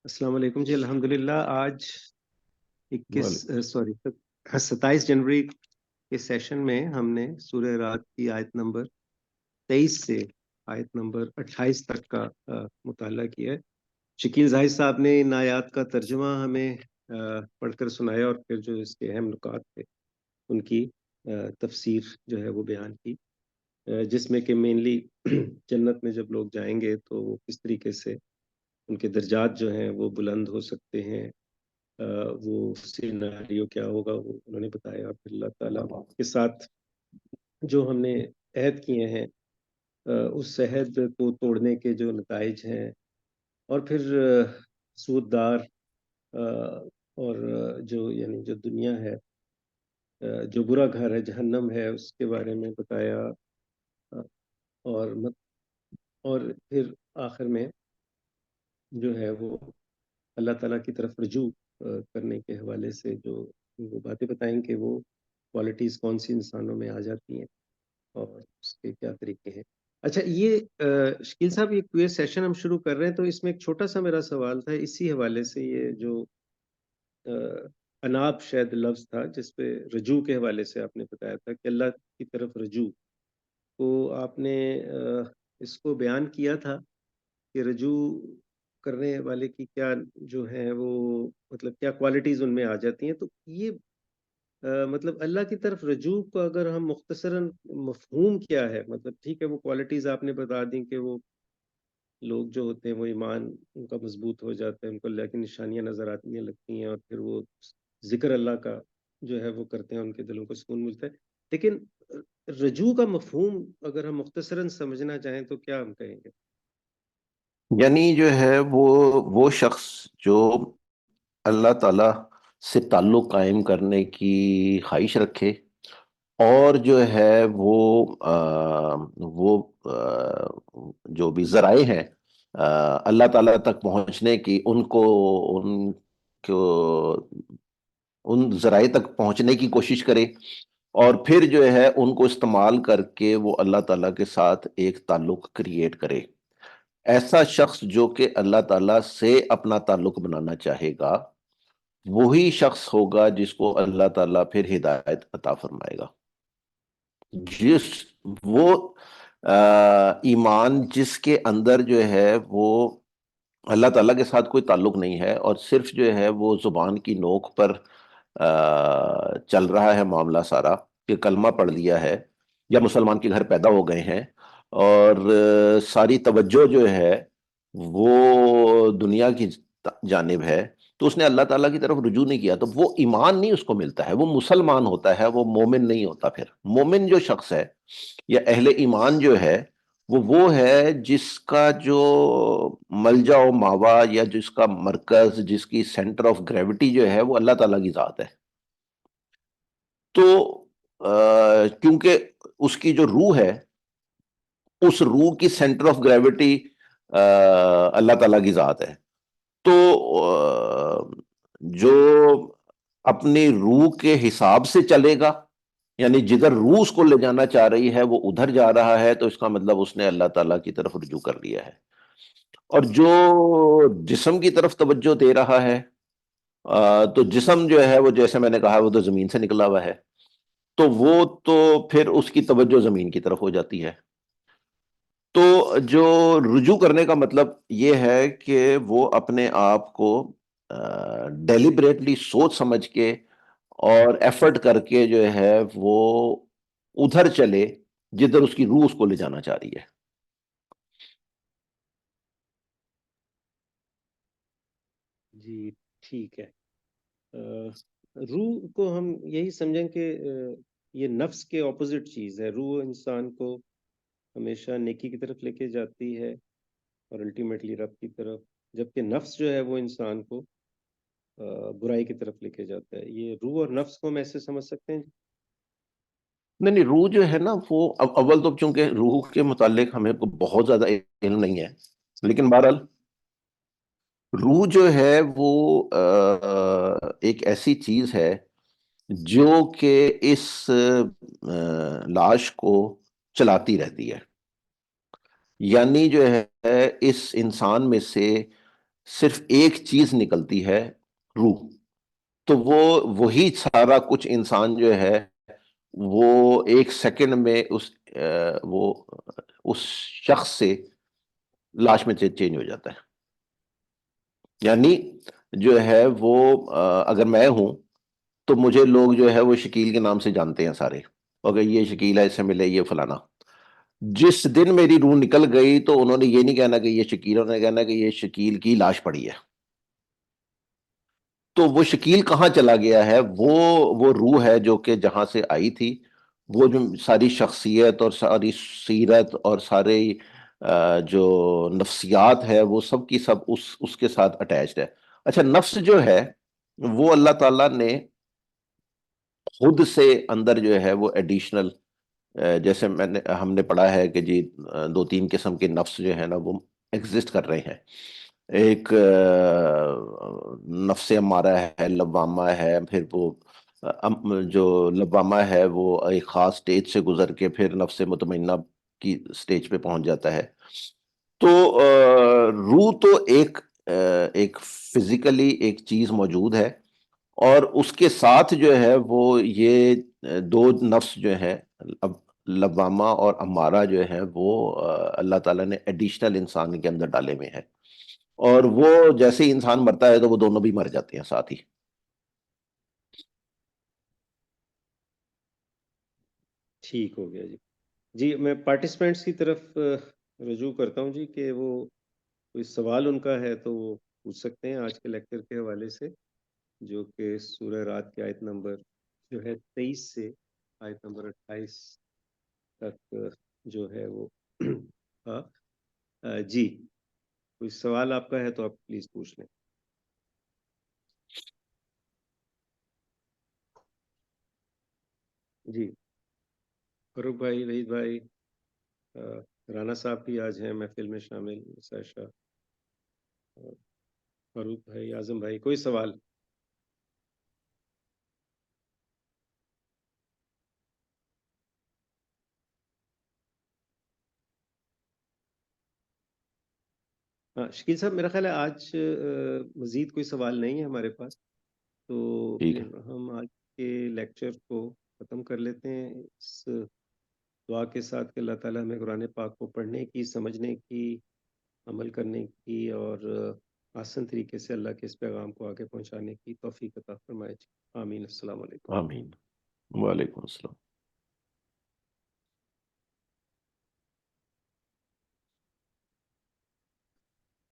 السلام علیکم جی. الحمدللہ آج وعلیکم 27 جنوری کے سیشن میں ہم نے سورہ رات کی آیت نمبر 23 سے آیت نمبر 28 تک کا مطالعہ کیا ہے. شکیل زاہد صاحب نے ان آیات کا ترجمہ ہمیں پڑھ کر سنایا اور پھر جو اس کے اہم نکات تھے ان کی تفسیر جو ہے وہ بیان کی، جس میں کہ مینلی جنت میں جب لوگ جائیں گے تو وہ کس طریقے سے ان کے درجات جو ہیں وہ بلند ہو سکتے ہیں، وہ سیناریو کیا ہوگا وہ انہوں نے بتایا. پھر اللہ تعالیٰ کے ساتھ جو ہم نے عہد کیے ہیں اس عہد کو توڑنے کے جو نتائج ہیں، اور پھر سود دار اور جو یعنی جو دنیا ہے، جو برا گھر ہے جہنم ہے، اس کے بارے میں بتایا. اور اور پھر آخر میں جو ہے وہ اللہ تعالیٰ کی طرف رجوع کرنے کے حوالے سے جو وہ باتیں بتائیں کہ وہ کوالٹیز کون سی انسانوں میں آ جاتی ہیں اور اس کے کیا طریقے ہیں. اچھا، یہ شکیل صاحب یہ کوئز سیشن ہم شروع کر رہے ہیں تو اس میں ایک چھوٹا سا میرا سوال تھا اسی حوالے سے. یہ جو اناب شاید لفظ تھا جس پہ رجوع کے حوالے سے آپ نے بتایا تھا کہ اللہ کی طرف رجوع، تو آپ نے اس کو بیان کیا تھا کہ رجوع کرنے والے کی کیا جو ہیں وہ مطلب کیا کوالٹیز ان میں آ جاتی ہیں. تو یہ مطلب اللہ کی طرف رجوع کو اگر ہم مختصراً مفہوم کیا ہے، مطلب ٹھیک ہے وہ کوالٹیز آپ نے بتا دیں کہ وہ لوگ جو ہوتے ہیں وہ ایمان ان کا مضبوط ہو جاتا ہے، ان کو اللہ کی نشانیاں نظر آتی لگتی ہیں، اور پھر وہ ذکر اللہ کا جو ہے وہ کرتے ہیں، ان کے دلوں کو سکون ملتا ہے. لیکن رجوع کا مفہوم اگر ہم مختصراً سمجھنا چاہیں تو کیا ہم کہیں گے؟ یعنی جو ہے وہ شخص جو اللہ تعالی سے تعلق قائم کرنے کی خواہش رکھے، اور جو ہے وہ جو بھی ذرائع ہیں اللہ تعالیٰ تک پہنچنے کی، ان ذرائع تک پہنچنے کی کوشش کرے، اور پھر جو ہے ان کو استعمال کر کے وہ اللہ تعالیٰ کے ساتھ ایک تعلق کریٹ کرے. ایسا شخص جو کہ اللہ تعالیٰ سے اپنا تعلق بنانا چاہے گا، وہی شخص ہوگا جس کو اللہ تعالیٰ پھر ہدایت عطا فرمائے گا. وہ ایمان جس کے اندر جو ہے وہ اللہ تعالیٰ کے ساتھ کوئی تعلق نہیں ہے، اور صرف جو ہے وہ زبان کی نوک پر چل رہا ہے معاملہ سارا، کہ کلمہ پڑھ لیا ہے یا مسلمان کے گھر پیدا ہو گئے ہیں، اور ساری توجہ جو ہے وہ دنیا کی جانب ہے، تو اس نے اللہ تعالیٰ کی طرف رجوع نہیں کیا، تو وہ ایمان نہیں اس کو ملتا ہے، وہ مسلمان ہوتا ہے، وہ مومن نہیں ہوتا. پھر مومن جو شخص ہے یا اہل ایمان جو ہے وہ ہے جس کا جو ملجا و ماوا یا جس کا مرکز، جس کی سینٹر آف گریوٹی جو ہے وہ اللہ تعالیٰ کی ذات ہے. تو کیونکہ اس کی جو روح ہے، اس روح کی سینٹر آف گریوٹی اللہ تعالیٰ کی ذات ہے، تو جو اپنی روح کے حساب سے چلے گا، یعنی جدھر روح اس کو لے جانا چاہ رہی ہے وہ ادھر جا رہا ہے، تو اس کا مطلب اس نے اللہ تعالیٰ کی طرف رجوع کر لیا ہے. اور جو جسم کی طرف توجہ دے رہا ہے، تو جسم جو ہے وہ جیسے میں نے کہا وہ تو زمین سے نکلا ہوا ہے، تو وہ تو پھر اس کی توجہ زمین کی طرف ہو جاتی ہے. تو جو رجوع کرنے کا مطلب یہ ہے کہ وہ اپنے آپ کو ڈیلیبریٹلی سوچ سمجھ کے اور ایفرٹ کر کے جو ہے وہ ادھر چلے جدھر اس کی روح اس کو لے جانا چاہ رہی ہے. جی ٹھیک ہے. روح کو ہم یہی سمجھیں کہ یہ نفس کے اپوزٹ چیز ہے. روح انسان کو ہمیشہ نیکی کی طرف لے کے جاتی ہے اور الٹیمیٹلی رب کی طرف، جبکہ نفس جو ہے وہ انسان کو برائی کی طرف لے کے جاتا ہے. یہ روح اور نفس کو ہم ایسے سمجھ سکتے ہیں؟ نہیں، روح جو ہے نا وہ اول تو چونکہ روح کے متعلق ہمیں بہت زیادہ علم نہیں ہے، لیکن بہرحال روح جو ہے وہ ایک ایسی چیز ہے جو کہ اس لاش کو چلاتی رہتی ہے. یعنی جو ہے اس انسان میں سے صرف ایک چیز نکلتی ہے، روح. تو وہی سارا کچھ انسان جو ہے وہ ایک سیکنڈ میں وہ اس شخص سے لاش میں چینج ہو جاتا ہے. یعنی جو ہے وہ اگر میں ہوں تو مجھے لوگ جو ہے وہ شکیل کے نام سے جانتے ہیں سارے، اور یہ شکیل ہے، اس سے ملے، یہ فلانا. جس دن میری روح نکل گئی تو انہوں نے یہ نہیں کہنا کہ یہ شکیل، انہوں نے کہنا کہ یہ شکیل کی لاش پڑی ہے. تو وہ شکیل کہاں چلا گیا ہے؟ وہ روح ہے جو کہ جہاں سے آئی تھی، وہ جو ساری شخصیت اور ساری سیرت اور سارے جو نفسیات ہے وہ سب کی سب اس کے ساتھ اٹیچڈ ہے. اچھا، نفس جو ہے وہ اللہ تعالیٰ نے خود سے اندر جو ہے وہ ایڈیشنل، جیسے ہم نے پڑھا ہے کہ جی دو تین قسم کے نفس جو ہے نا وہ ایگزسٹ کر رہے ہیں. ایک نفس امارہ ہے، لوامہ ہے، پھر وہ جو لوامہ ہے وہ ایک خاص سٹیج سے گزر کے پھر نفس مطمئنہ کی سٹیج پہ پہنچ جاتا ہے. تو روح تو ایک فزیکلی ایک چیز موجود ہے، اور اس کے ساتھ جو ہے وہ یہ دو نفس جو ہے، اب لوامہ اور امارہ جو ہے وہ اللہ تعالیٰ نے ایڈیشنل انسان کے اندر ڈالے ہوئے ہیں، اور وہ جیسے ہی انسان مرتا ہے تو وہ دونوں بھی مر جاتے ہیں ساتھ ہی. ٹھیک ہو گیا جی. جی میں پارٹیسپینٹس کی طرف رجوع کرتا ہوں جی کہ وہ کوئی سوال ان کا ہے تو وہ پوچھ سکتے ہیں آج کے لیکچر کے حوالے سے، جو کہ سورہ رات کی آیت نمبر جو ہے 23 سے آیت نمبر 28 تک جو ہے وہ ہاں جی کوئی سوال آپ کا ہے تو آپ پلیز پوچھ لیں. جی فاروق بھائی، وحید بھائی، رانا صاحب بھی آج ہیں محفل میں شامل، سیشا، فاروق بھائی، اعظم بھائی، کوئی سوال؟ ہاں شکیل صاحب، میرا خیال ہے آج مزید کوئی سوال نہیں ہے ہمارے پاس، تو ٹھیک ہے. ہم آج کے لیکچر کو ختم کر لیتے ہیں اس دعا کے ساتھ کہ اللہ تعالیٰ ہمیں قرآن پاک کو پڑھنے کی، سمجھنے کی، عمل کرنے کی اور آسان طریقے سے اللہ کے اس پیغام کو آگے پہنچانے کی توفیق عطا فرمائے. آمین. السلام علیکم. آمین. وعلیکم السلام.